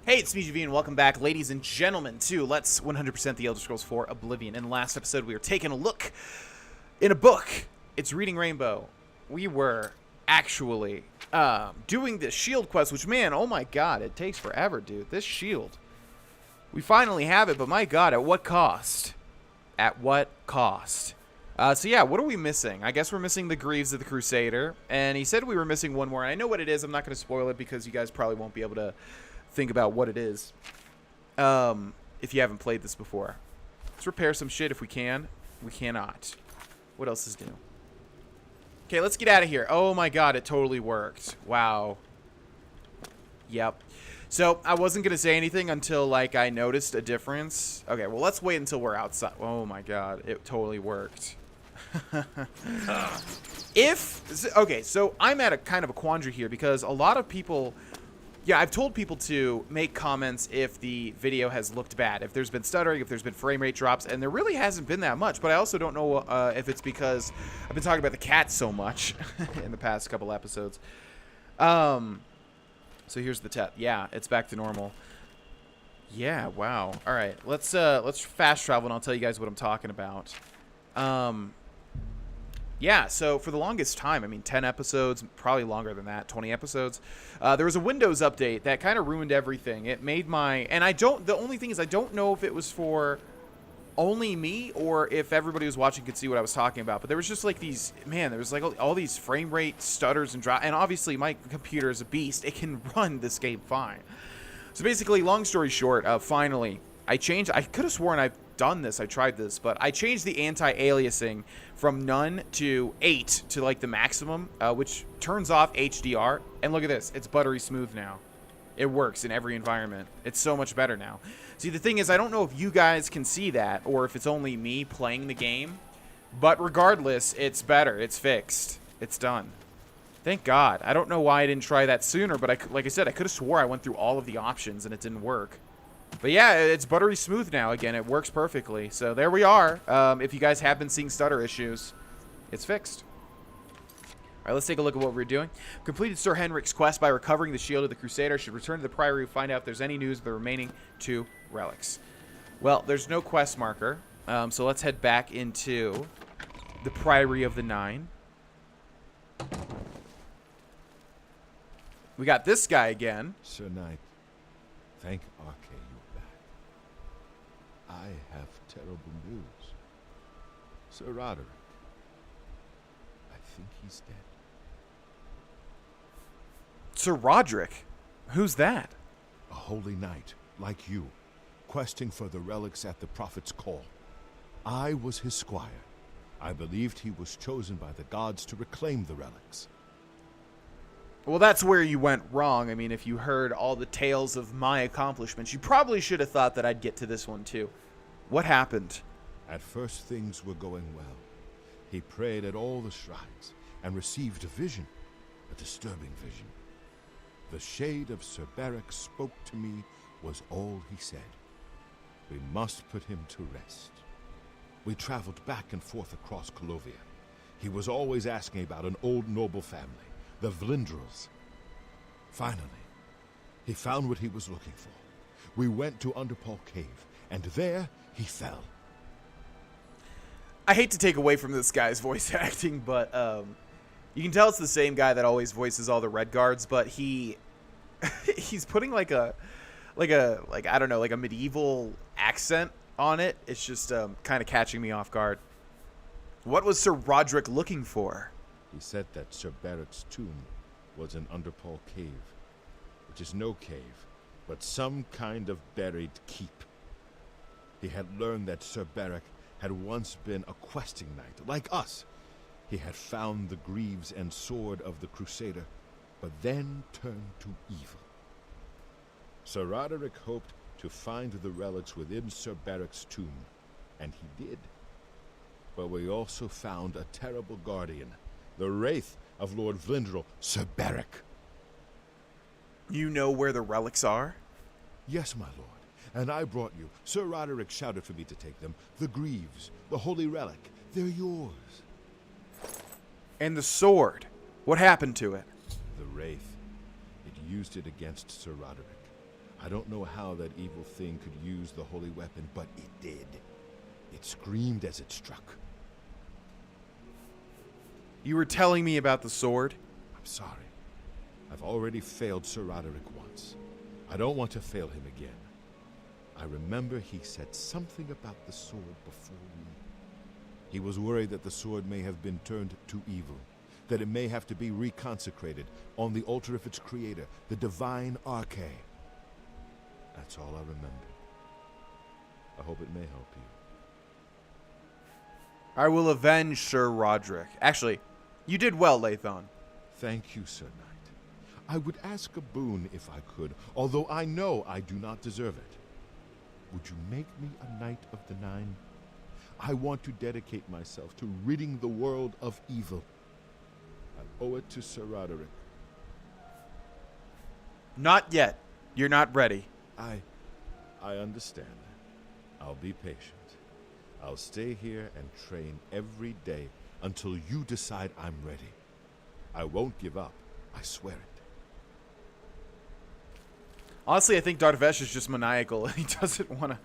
Hey, it's me, GV, and welcome back, ladies and gentlemen, to Let's 100% the Elder Scrolls 4 Oblivion. In the last episode, we were taking a look in a book. It's Reading Rainbow. We were actually doing this shield quest, which, man, oh my god, it takes forever, dude. This shield. We finally have it, but my god, at what cost? At what cost? So yeah, what are we missing? I guess we're missing the Greaves of the Crusader, and he said we were missing one more, and I know what it is. I'm not going to spoil it because you guys probably won't be able to think about what it is if you haven't played this before. Let's repair some shit if we can. We cannot. What else is new? Okay, let's get out of here. Oh my god, it totally worked. Wow. Yep. So I wasn't gonna say anything until like I noticed a difference. Okay, well, let's wait until we're outside. Oh my god, it totally worked. Okay, so I'm at a kind of a quandary here because a lot of people, yeah, I've told people to make comments if the video has looked bad, if there's been stuttering, if there's been frame rate drops, and there really hasn't been that much. But I also don't know if it's because I've been talking about the cat so much in the past couple episodes. So here's the test. Yeah, it's back to normal. Yeah, wow. All right, let's fast travel, and I'll tell you guys what I'm talking about. Yeah, so for the longest time, I mean, 10 episodes, probably longer than that, 20 episodes, there was a Windows update that kind of ruined everything. It made my, and the only thing is I don't know if it was for only me or if everybody who was watching could see what I was talking about, but there was just like these, man, there was like all these frame rate stutters and drop, and obviously my computer is a beast. It can run this game fine. So basically, long story short, finally, I could have sworn I've done this, I tried this, but I changed the anti-aliasing from none to 8 to like the maximum, which turns off HDR, and look at this, it's buttery smooth now. It works in every environment. It's so much better now. See, the thing is, I don't know if you guys can see that, or if it's only me playing the game, but regardless, it's better, it's fixed, it's done. Thank God. I don't know why I didn't try that sooner, but like I said, I could have swore I went through all of the options and it didn't work. But yeah, it's buttery smooth now again. It works perfectly. So there we are. If you guys have been seeing stutter issues, it's fixed. All right, let's take a look at what we're doing. Completed Sir Henrik's quest by recovering the shield of the Crusader. Should return to the Priory to find out if there's any news of the remaining 2 relics. Well, there's no quest marker. So let's head back into the Priory of the 9. We got this guy again. Sir Knight, thank Arche you're back. I have terrible news. Sir Roderick, I think he's dead. Sir Roderick? Who's that? A holy knight, like you, questing for the relics at the Prophet's call. I was his squire. I believed he was chosen by the gods to reclaim the relics. Well, that's where you went wrong. I mean, if you heard all the tales of my accomplishments, you probably should have thought that I'd get to this one too. What happened? At first, things were going well. He prayed at all the shrines and received a vision, a disturbing vision. The shade of Sir Beric spoke to me was all he said. We must put him to rest. We traveled back and forth across Colovia. He was always asking about an old noble family, the Vlindrels. Finally, he found what he was looking for. We went to Underpall Cave, and there he fell. I hate to take away from this guy's voice acting, but you can tell it's the same guy that always voices all the Red Guards, but he's putting like I don't know, like a medieval accent on it. It's just kind of catching me off guard. What was Sir Roderick looking for? He said that Sir Beric's tomb was in Underpall Cave, which is no cave, but some kind of buried keep. He had learned that Sir Beric had once been a questing knight, like us. He had found the greaves and sword of the Crusader, but then turned to evil. Sir Roderick hoped to find the relics within Sir Beric's tomb, and he did. But we also found a terrible guardian, the wraith of Lord Vlindrel, Sir Beric. You know where the relics are? Yes, my lord, and I brought you. Sir Roderick shouted for me to take them. The greaves, the holy relic, they're yours. And the sword, what happened to it? The wraith. It used it against Sir Roderick. I don't know how that evil thing could use the holy weapon, but it did. It screamed as it struck. You were telling me about the sword? I'm sorry. I've already failed Sir Roderick once. I don't want to fail him again. I remember he said something about the sword before we... He was worried that the sword may have been turned to evil, that it may have to be reconsecrated on the altar of its creator, the divine Arche. That's all I remember. I hope it may help you. I will avenge Sir Roderick. Actually, you did well, Lathan. Thank you, Sir Knight. I would ask a boon if I could, although I know I do not deserve it. Would you make me a Knight of the Nine? I want to dedicate myself to ridding the world of evil. I owe it to Sir Roderick. Not yet. You're not ready. I understand. I'll be patient. I'll stay here and train every day until you decide I'm ready. I won't give up. I swear it. Honestly, I think Dar'Vesh is just maniacal. He doesn't want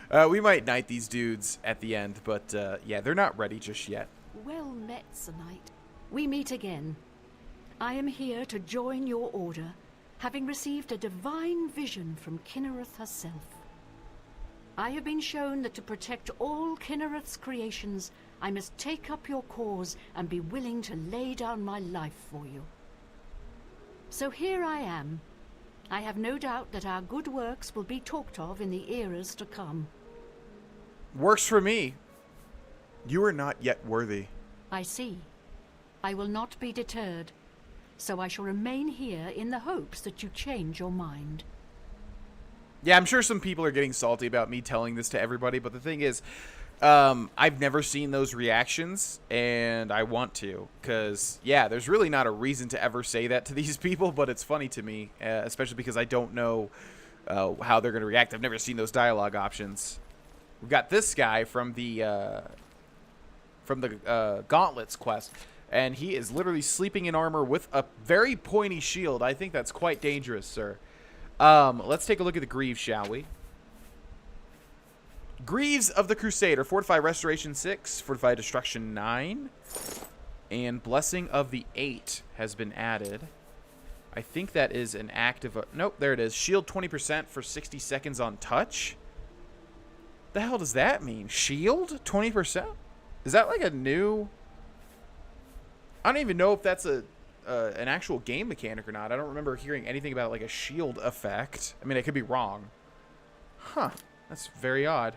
to... we might knight these dudes at the end, but yeah, they're not ready just yet. Well met, Sir Knight. We meet again. I am here to join your order, having received a divine vision from Kynareth herself. I have been shown that to protect all Kynareth's creations, I must take up your cause and be willing to lay down my life for you. So here I am. I have no doubt that our good works will be talked of in the eras to come. Works for me. You are not yet worthy. I see. I will not be deterred, so I shall remain here in the hopes that you change your mind. Yeah, I'm sure some people are getting salty about me telling this to everybody, but the thing is, I've never seen those reactions, and I want to, because, yeah, there's really not a reason to ever say that to these people, but it's funny to me, especially because I don't know how they're going to react. I've never seen those dialogue options. We've got this guy from the Gauntlets quest, and he is literally sleeping in armor with a very pointy shield. I think that's quite dangerous, sir. Let's take a look at the Greaves, shall we? Greaves of the Crusader, Fortify Restoration 6, Fortify Destruction 9, and Blessing of the 8 has been added. I think that is an active... nope, there it is. Shield 20% for 60 seconds on touch. The hell does that mean? Shield 20%? Is that like a new... I don't even know if that's an actual game mechanic or not. I don't remember hearing anything about like a shield effect. I mean, I could be wrong. Huh. That's very odd.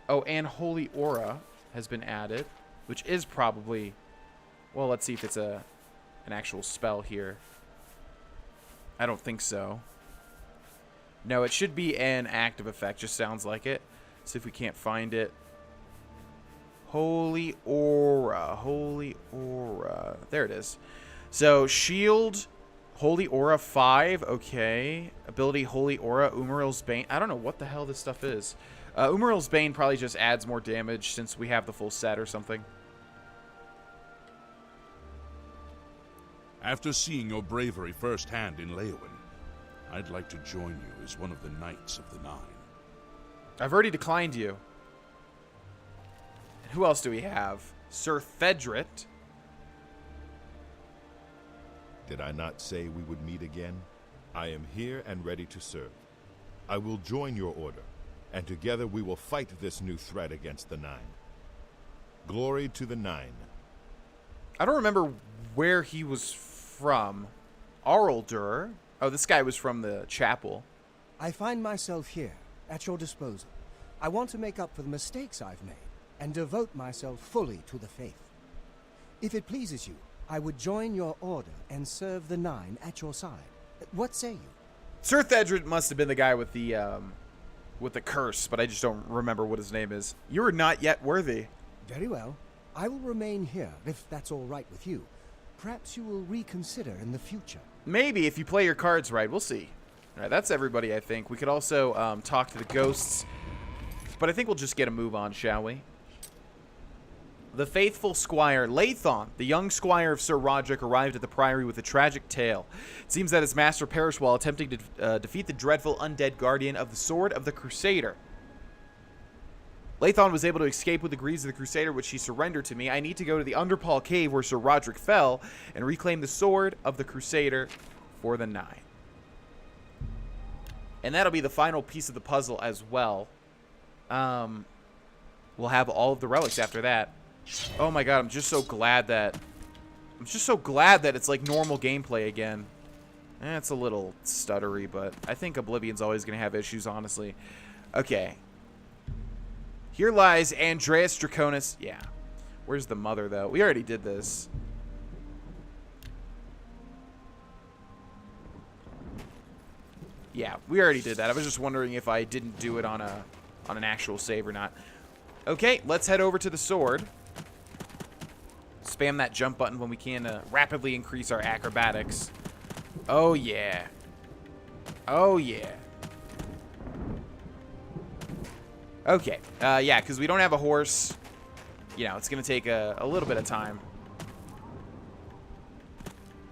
Oh, and Holy Aura has been added, which is probably... Well, let's see if it's an actual spell here. I don't think so. No, it should be an active effect. Just sounds like it. See if we can't find it. Holy Aura. Holy Aura. There it is. So, Shield, Holy Aura 5. Okay. Ability Holy Aura, Umaril's Bane. I don't know what the hell this stuff is. Umaril's Bane probably just adds more damage since we have the full set or something. After seeing your bravery firsthand in Leowyn, I'd like to join you as one of the Knights of the Nine. I've already declined you. And who else do we have? Sir Thedret. Did I not say we would meet again? I am here and ready to serve. I will join your order, and together we will fight this new threat against the Nine. Glory to the Nine. I don't remember where he was from. Arldur. Oh, this guy was from the chapel. I find myself here, at your disposal. I want to make up for the mistakes I've made, and devote myself fully to the faith. If it pleases you, I would join your order and serve the Nine at your side. What say you? Sir Thedred must have been the guy with the curse, but I just don't remember what his name is. You are not yet worthy. Very well. I will remain here, if that's all right with you. Perhaps you will reconsider in the future. Maybe, if you play your cards right. We'll see. All right, that's everybody, I think. We could also talk to the ghosts, but I think we'll just get a move on, shall we? The faithful Squire Lathan, the young squire of Sir Roderick, arrived at the priory with a tragic tale. It seems that his master perished while attempting to defeat the dreadful undead guardian of the Sword of the Crusader. Lathan was able to escape with the greaves of the Crusader, which he surrendered to me. I need to go to the Underpall cave where Sir Roderick fell and reclaim the Sword of the Crusader for the Nine. And that'll be the final piece of the puzzle as well. We'll have all of the relics after that. Oh my god, I'm just so glad that it's like normal gameplay again. It's a little stuttery, but I think Oblivion's always going to have issues, honestly. Okay. Here lies Andreas Draconis. Yeah. Where's the mother, though? We already did this. Yeah, we already did that. I was just wondering if I didn't do it on an actual save or not. Okay, let's head over to the sword. Spam that jump button when we can to rapidly increase our acrobatics. Oh, yeah. Oh, yeah. Okay. Yeah, because we don't have a horse. You know, it's going to take a little bit of time.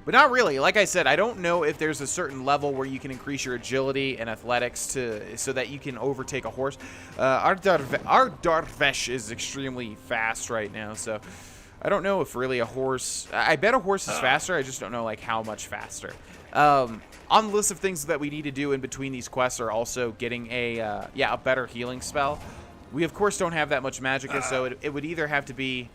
But not really. Like I said, I don't know if there's a certain level where you can increase your agility and athletics so that you can overtake a horse. Our Dar'Vesh is extremely fast right now, so I don't know if really a horse... I bet a horse is faster. I just don't know, like, how much faster. On the list of things that we need to do in between these quests are also getting a better healing spell. We, of course, don't have that much magicka, so it would either have to be...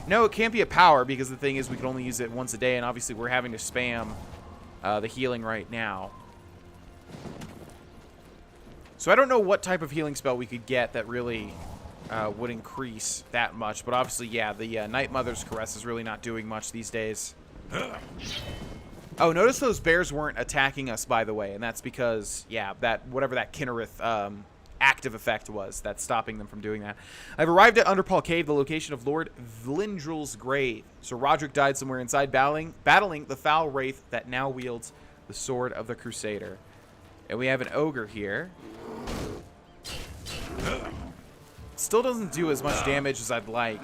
No, it can't be a power, because the thing is we can only use it once a day, and obviously we're having to spam the healing right now. So I don't know what type of healing spell we could get that really would increase that much, but obviously, yeah, the Night Mother's Caress is really not doing much these days. Oh, notice those bears weren't attacking us, by the way, and that's because, yeah, that whatever that Kinnereth active effect was that's stopping them from doing that. I've arrived at Underpall Cave, the location of Lord Vlindrel's grave. Sir Roderick died somewhere inside battling the foul wraith that now wields the Sword of the Crusader. And we have an ogre here. Still doesn't do as much damage as I'd like.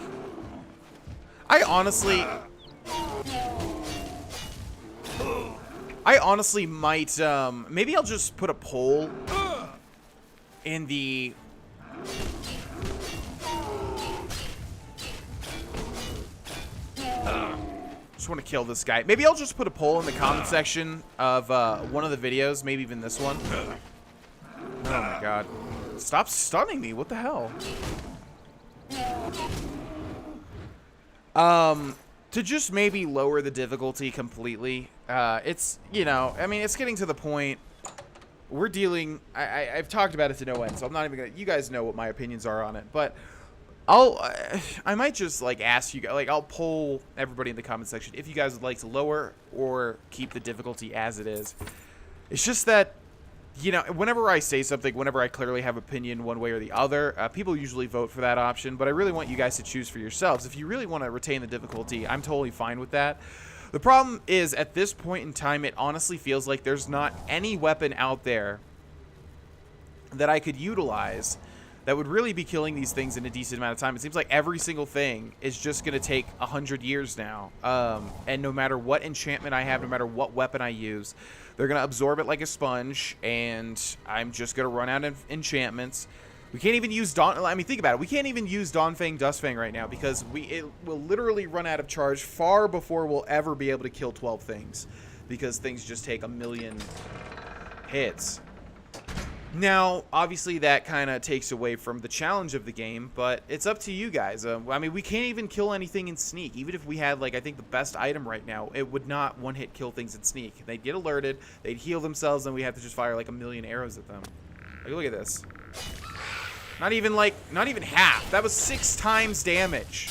I honestly might, maybe I'll just put a pole in the... Just want to kill this guy. Maybe I'll just put a poll in the comment section of one of the videos, maybe even this one. Oh my god. Stop stunning me, what the hell? To just maybe lower the difficulty completely. It's, you know, I mean, it's getting to the point... We're dealing... I've talked about it to no end, so I'm not even gonna... You guys know what my opinions are on it, but I might just, like, ask you... Like, I'll poll everybody in the comment section if you guys would like to lower or keep the difficulty as it is. It's just that, you know, whenever I say something, whenever I clearly have opinion one way or the other, people usually vote for that option, but I really want you guys to choose for yourselves. If you really want to retain the difficulty, I'm totally fine with that. The problem is, at this point in time, it honestly feels like there's not any weapon out there that I could utilize that would really be killing these things in a decent amount of time. It seems like every single thing is just going to take 100 years now. And no matter what enchantment I have, no matter what weapon I use, they're going to absorb it like a sponge, and I'm just going to run out of enchantments. We can't even use I mean, think about it. We can't even use Dawnfang Dustfang right now because it will literally run out of charge far before we'll ever be able to kill 12 things, because things just take 1,000,000 hits. Now, obviously, that kind of takes away from the challenge of the game, but it's up to you guys. I mean, we can't even kill anything in Sneak. Even if we had, like, I think the best item right now, it would not one-hit kill things in Sneak. They'd get alerted, they'd heal themselves, and we have to just fire, like, 1,000,000 arrows at them. Like, look at this. Not even half. That was 6 times damage.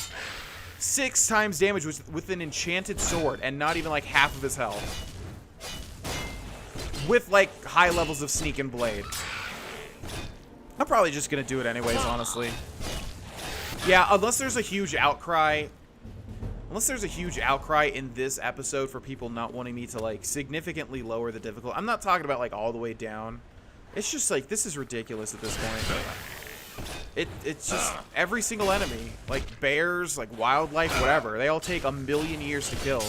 6 times damage with an enchanted sword, and not even, like, half of his health. With, like, high levels of Sneak and Blade. I'm probably just gonna do it anyways, honestly. Yeah, unless there's a huge outcry. Unless there's a huge outcry in this episode for people not wanting me to, like, significantly lower the difficulty. I'm not talking about, like, all the way down. It's just, like, this is ridiculous at this point. It's just every single enemy, like bears, like wildlife, whatever, they all take 1,000,000 years to kill.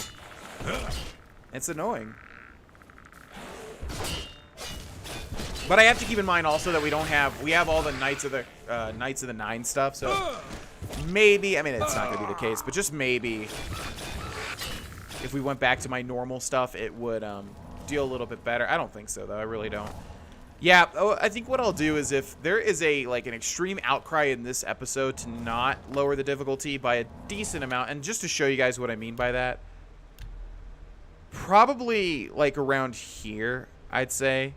It's annoying. But I have to keep in mind also that we have all the Knights of the Nine stuff, so maybe, I mean, it's not gonna be the case, but just maybe if we went back to my normal stuff, it would deal a little bit better. I don't think so though, I really don't. Yeah, I think what I'll do is if there is an extreme outcry in this episode to not lower the difficulty by a decent amount, and just to show you guys what I mean by that, probably like around here, I'd say.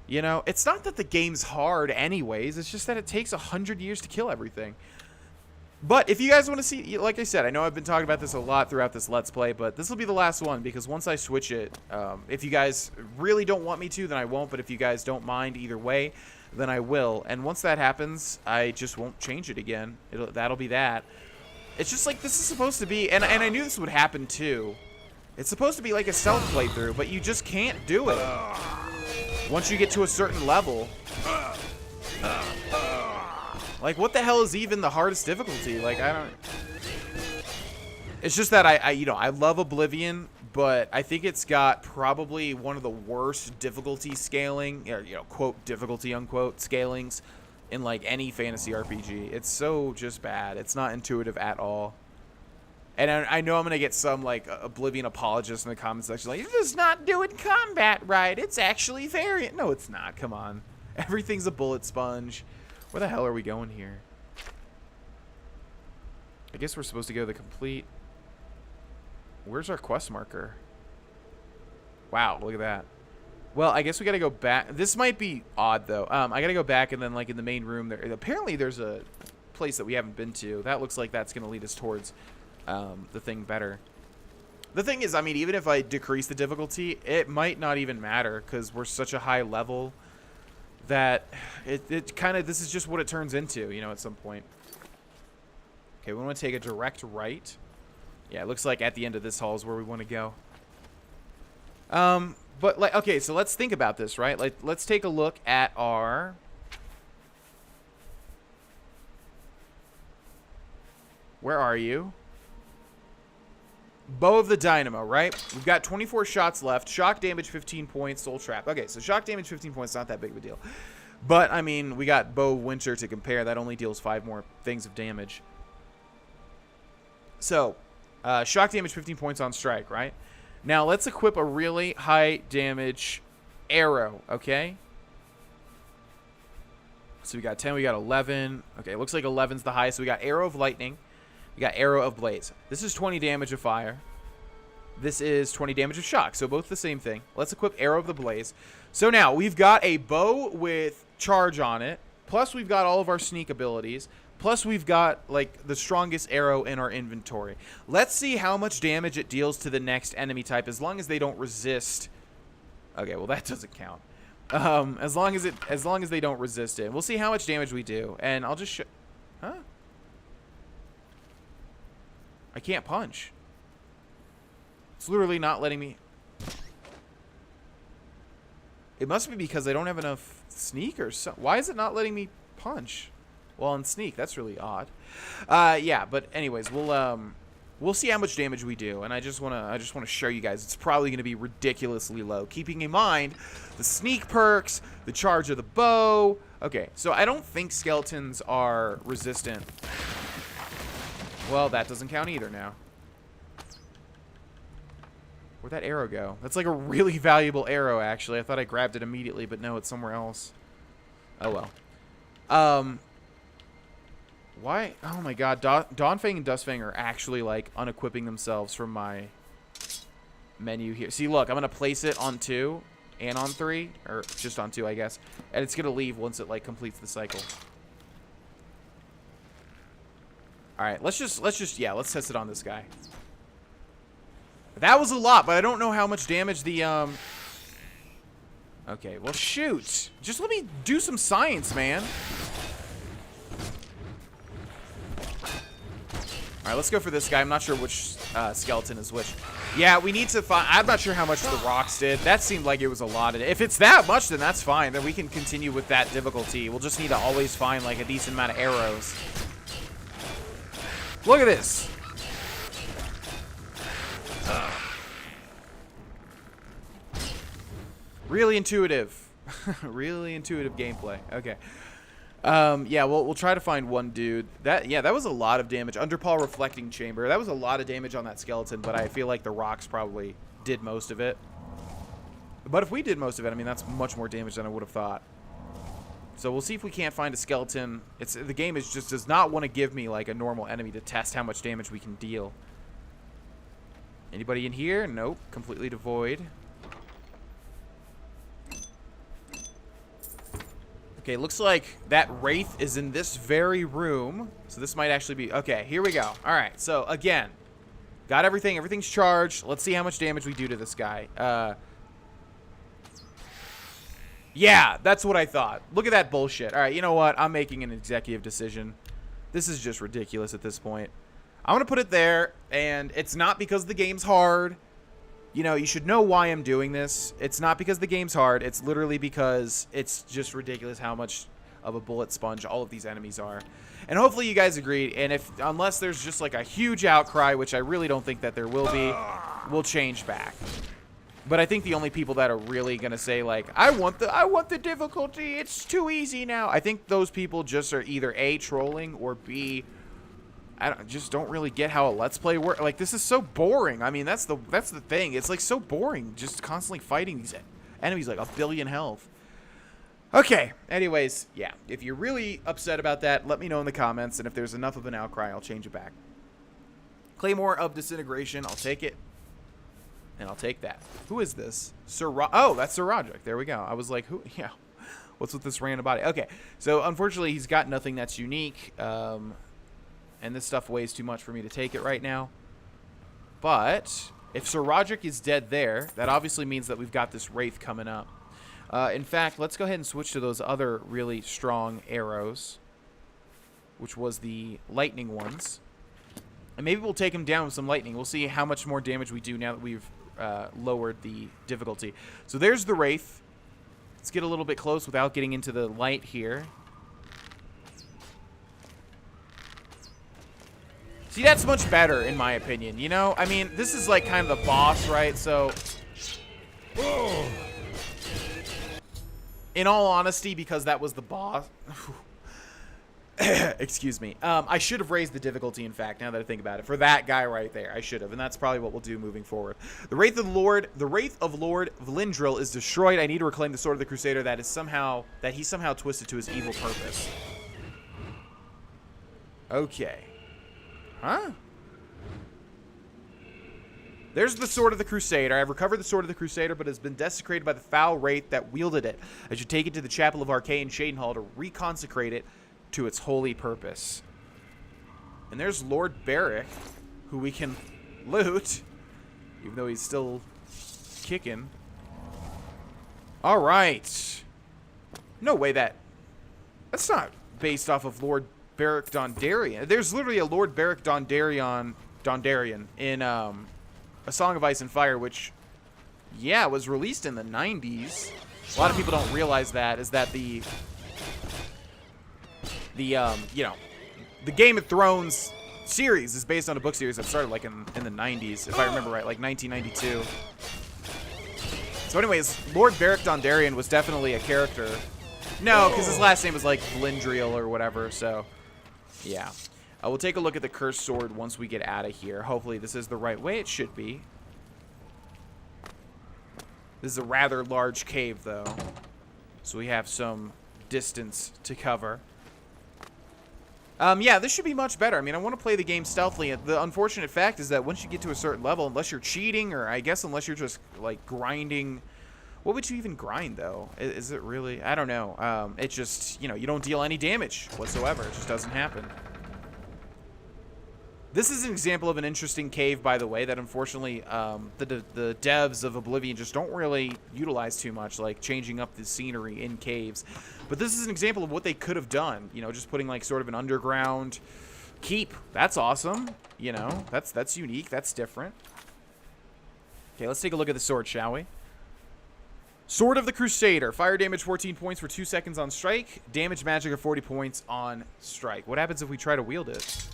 You know, it's not that the game's hard anyways, it's just that it takes 100 years to kill everything. But if you guys want to see, like I said, I know I've been talking about this a lot throughout this Let's Play, but this will be the last one because once I switch it, if you guys really don't want me to, then I won't, but if you guys don't mind either way, then I will. And once that happens, I just won't change it again. That'll be that. It's just like, this is supposed to be, and I knew this would happen too. It's supposed to be like a stealth playthrough, but you just can't do it. Once you get to a certain level. Like, what the hell is even the hardest difficulty? Like, I don't... It's just that I love Oblivion, but I think it's got probably one of the worst difficulty scaling, or, quote, difficulty, unquote, scalings in, like, any fantasy RPG. It's so just bad. It's not intuitive at all. And I know I'm going to get some, like, Oblivion apologists in the comment section, like, you're just not doing combat right. It's actually very... No, it's not. Come on. Everything's a bullet sponge. Where the hell are we going here? I guess we're supposed to go to the complete... Where's our quest marker? Wow, look at that. Well, I guess we gotta go back. This might be odd, though. I gotta go back and then, like, in the main room there... Apparently, there's a place that we haven't been to. That looks like that's gonna lead us towards the thing better. The thing is, I mean, even if I decrease the difficulty, it might not even matter, because we're such a high level... that it kind of, this is just what it turns into, at some point. Okay, we want to take a direct right. Yeah, it looks like at the end of this hall is where we want to go. But, like, okay, so let's think about this, right? Like, let's take a look at our... Where are you? Bow of the Dynamo, right? We've got 24 shots left. Shock damage, 15 points. Soul Trap. Okay, so shock damage, 15 points. Not that big of a deal. But, I mean, we got Bow of Winter to compare. That only deals 5 more things of damage. So, shock damage, 15 points on strike, right? Now, let's equip a really high damage arrow, okay? So, we got 10. We got 11. Okay, it looks like 11's the highest. So, we got Arrow of Lightning. We got Arrow of Blaze. This is 20 damage of fire. This is 20 damage of shock. So both the same thing. Let's equip Arrow of the Blaze. So now we've got a bow with charge on it. Plus we've got all of our sneak abilities. Plus we've got like the strongest arrow in our inventory. Let's see how much damage it deals to the next enemy type as long as they don't resist. Okay, well that doesn't count. As long as they don't resist it. We'll see how much damage we do. And I'll just show... Huh? I can't punch. It's literally not letting me. It must be because I don't have enough sneak or so. Why is it not letting me punch? Well, on sneak, that's really odd. Yeah, but anyways, we'll see how much damage we do, and I just wanna show you guys. It's probably gonna be ridiculously low, keeping in mind the sneak perks, the charge of the bow. Okay, so I don't think skeletons are resistant. Well, that doesn't count either now. Where'd that arrow go? That's like a really valuable arrow, actually. I thought I grabbed it immediately, but no, it's somewhere else. Oh, well. Why? Oh, my God. Dawnfang and Dustfang are actually, like, unequipping themselves from my menu here. See, look, I'm going to place it on 2 and on 3. Or just on 2, I guess. And it's going to leave once it, like, completes the cycle. All right, let's just test it on this guy. That was a lot, but I don't know how much damage the Okay, well shoot. Just let me do some science, man. All right, let's go for this guy. I'm not sure which skeleton is which. Yeah, we need to find... I'm not sure how much the rocks did. That seemed like it was a lot. If it's that much, then that's fine. Then we can continue with that difficulty. We'll just need to always find, like, a decent amount of arrows. Look at this. Really intuitive. Really intuitive gameplay. Okay. Yeah, we'll try to find one dude. That was a lot of damage. Underpall reflecting chamber. That was a lot of damage on that skeleton, but I feel like the rocks probably did most of it. But if we did most of it, I mean, that's much more damage than I would have thought. So we'll see if we can't find a skeleton. The game just does not want to give me like a normal enemy to test how much damage we can deal. Anybody in here? Nope, completely devoid. Okay, looks like that wraith is in this very room. So this might actually be... Okay, here we go. All right, so again, got everything. Everything's charged. Let's see how much damage we do to this guy. Yeah, that's what I thought. Look at that bullshit. All right, you know what? I'm making an executive decision. This is just ridiculous at this point. I'm going to put it there, and it's not because the game's hard. You know, you should know why I'm doing this. It's not because the game's hard. It's literally because it's just ridiculous how much of a bullet sponge all of these enemies are. And hopefully you guys agreed. And unless there's just like a huge outcry, which I really don't think that there will be, we'll change back. But I think the only people that are really going to say like, I want the difficulty. It's too easy now. I think those people just are either A, trolling, or B, just don't really get how a Let's Play works. Like, this is so boring. I mean, that's the thing. It's, like, so boring just constantly fighting these enemies like 1 billion health. Okay. Anyways, yeah. If you're really upset about that, let me know in the comments. And if there's enough of an outcry, I'll change it back. Claymore of Disintegration. I'll take it. And I'll take that. Who is this? Oh, that's Sir Roderick. There we go. I was like, who? Yeah. What's with this random body? Okay. So, unfortunately, he's got nothing that's unique. And this stuff weighs too much for me to take it right now. But if Sir Roderick is dead there, that obviously means that we've got this wraith coming up. In fact, let's go ahead and switch to those other really strong arrows, which was the lightning ones. And maybe we'll take him down with some lightning. We'll see how much more damage we do now that we've lowered the difficulty. So there's the wraith. Let's get a little bit close without getting into the light here. See, that's much better, in my opinion, you know? I mean, this is, like, kind of the boss, right? So, in all honesty, because that was the boss... Excuse me. I should have raised the difficulty, in fact, now that I think about it. For that guy right there, I should have, and that's probably what we'll do moving forward. The Wraith of Lord Vlindril is destroyed. I need to reclaim the Sword of the Crusader that he somehow twisted to his evil purpose. Okay. Huh? There's the Sword of the Crusader. I've recovered the Sword of the Crusader, but has been desecrated by the foul wraith that wielded it. I should take it to the Chapel of Arcane Shadenhall to reconsecrate it to its holy purpose. And there's Lord Barrick, who we can loot, even though he's still kicking. All right. No way that's not based off of Lord Barrick Dondarrion. There's literally a Lord Barrick Dondarrion in A Song of Ice and Fire, which, yeah, was released in the 90s. A lot of people don't realize that, is that the Game of Thrones series is based on a book series that started, like, in the 90s, if I remember right, like 1992. So anyways, Lord Barrick Dondarrion was definitely a character. No, because his last name was, like, Vlindril or whatever, so... Yeah. We'll take a look at the cursed sword once we get out of here. Hopefully this is the right way. It should be. This is a rather large cave, though. So we have some distance to cover. Yeah, this should be much better. I mean, I want to play the game stealthily. The unfortunate fact is that once you get to a certain level, unless you're cheating, or I guess unless you're just, like, grinding... What would you even grind, though? Is it really? I don't know. It just, you know, you don't deal any damage whatsoever. It just doesn't happen. This is an example of an interesting cave, by the way, that unfortunately the devs of Oblivion just don't really utilize too much, like changing up the scenery in caves. But this is an example of what they could have done. You know, just putting like sort of an underground keep. That's awesome. You know, that's unique. That's different. Okay, let's take a look at the sword, shall we? Sword of the Crusader. Fire damage 14 points for 2 seconds on strike. Damage magic of 40 points on strike. What happens if we try to wield it?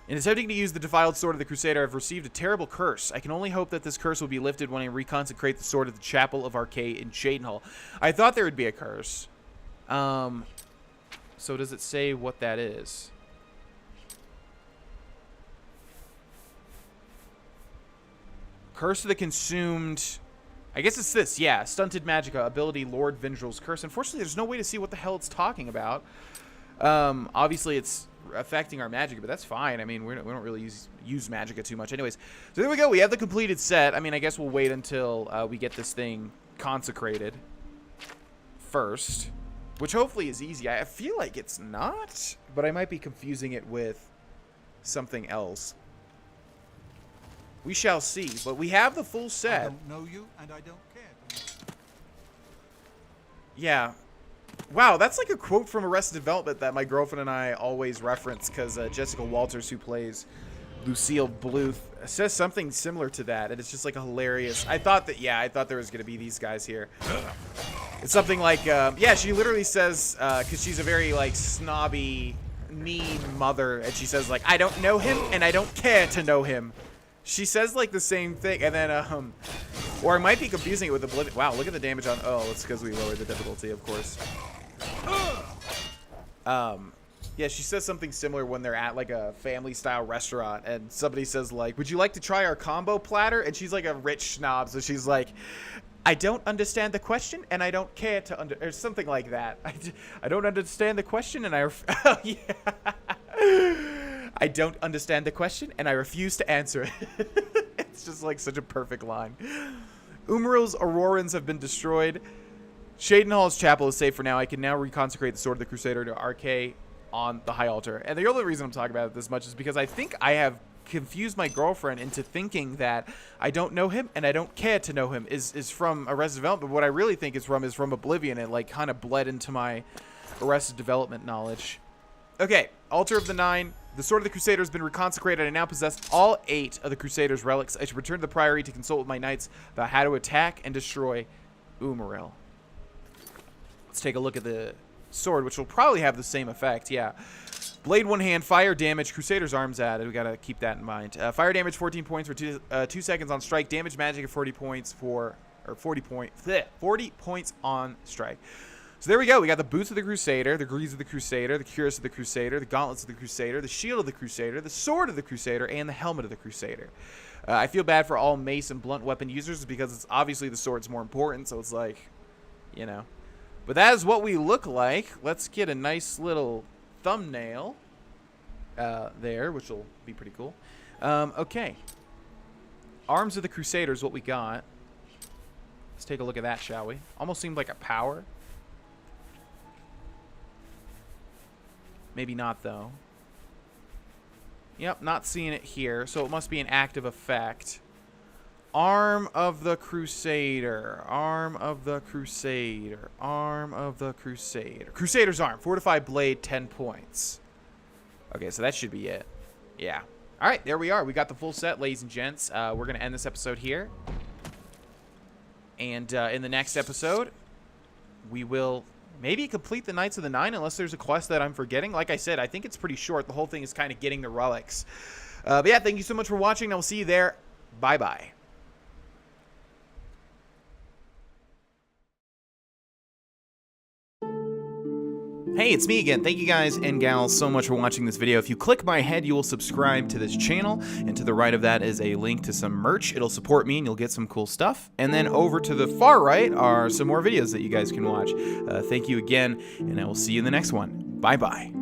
In attempting to use the defiled sword of the Crusader, I've received a terrible curse. I can only hope that this curse will be lifted when I reconsecrate the sword of the Chapel of Arcade in Cheydinhal. I thought there would be a curse. So does it say what that is? Curse of the Consumed. I guess it's this. Yeah, Stunted Magicka. Ability Lord Vindrel's Curse. Unfortunately, there's no way to see what the hell it's talking about. Obviously, it's affecting our Magicka, but that's fine. I mean, we don't really use Magicka too much anyways. So there we go. We have the completed set. I mean, I guess we'll wait until we get this thing consecrated first, which hopefully is easy. I feel like it's not, but I might be confusing it with something else. We shall see, but we have the full set. I don't know you, and I don't care. Yeah. Wow, that's like a quote from Arrested Development that my girlfriend and I always reference because Jessica Walters, who plays Lucille Bluth, says something similar to that, and it's just like a hilarious. I thought there was going to be these guys here. It's something like, yeah, she literally says, because she's a very like snobby, mean mother, and she says like, I don't know him, and I don't care to know him. She says like the same thing, and then or I might be confusing it with Oblivion. Wow, look at the damage on. Oh, it's because we lowered the difficulty, of course. Yeah, she says something similar when they're at like a family-style restaurant, and somebody says like, "Would you like to try our combo platter?" And she's like a rich snob, so she's like, "I don't understand the question, and I don't care to or something like that. I don't understand the question, and oh yeah." I don't understand the question, and I refuse to answer it. It's just like such a perfect line. Umaril's Aurorans have been destroyed. Cheydinhal's chapel is safe for now. I can now reconsecrate the sword of the Crusader to RK on the high altar. And the only reason I'm talking about it this much is because I think I have confused my girlfriend into thinking that I don't know him and I don't care to know him is from Arrested Development. But what I really think is from Oblivion. It like kind of bled into my Arrested Development knowledge. Okay, Altar of the Nine. The Sword of the Crusader has been reconsecrated. I now possess all 8 of the Crusader's relics. I should return to the Priory to consult with my knights about how to attack and destroy Umaril. Let's take a look at the sword, which will probably have the same effect. Yeah. Blade 1 hand, fire damage, Crusader's arms added. We gotta keep that in mind. Fire damage 14 points for 2 seconds on strike. Damage magic of 40 points for 40 points on strike. So there we go. We got the boots of the Crusader, the greaves of the Crusader, the cuirass of the Crusader, the gauntlets of the Crusader, the shield of the Crusader, the sword of the Crusader, and the helmet of the Crusader. I feel bad for all mace and blunt weapon users because it's obviously the sword's more important, so it's like, you know. But that is what we look like. Let's get a nice little thumbnail there, which will be pretty cool. Okay. Arms of the Crusader is what we got. Let's take a look at that, shall we? Almost seemed like a power. Maybe not, though. Yep, not seeing it here, so it must be an active effect. Arm of the Crusader. Arm of the Crusader. Arm of the Crusader. Crusader's arm. Fortified blade, 10 points. Okay, so that should be it. Yeah. All right, there we are. We got the full set, ladies and gents. We're going to end this episode here. And in the next episode, we will maybe complete the Knights of the Nine, unless there's a quest that I'm forgetting. Like I said, I think it's pretty short. The whole thing is kind of getting the relics. But yeah, thank you so much for watching. I'll see you there. Bye-bye. Hey, it's me again. Thank you guys and gals so much for watching this video. If you click my head, you will subscribe to this channel, and to the right of that is a link to some merch. It'll support me and you'll get some cool stuff. And then over to the far right are some more videos that you guys can watch. Thank you again, and I will see you in the next one. Bye-bye.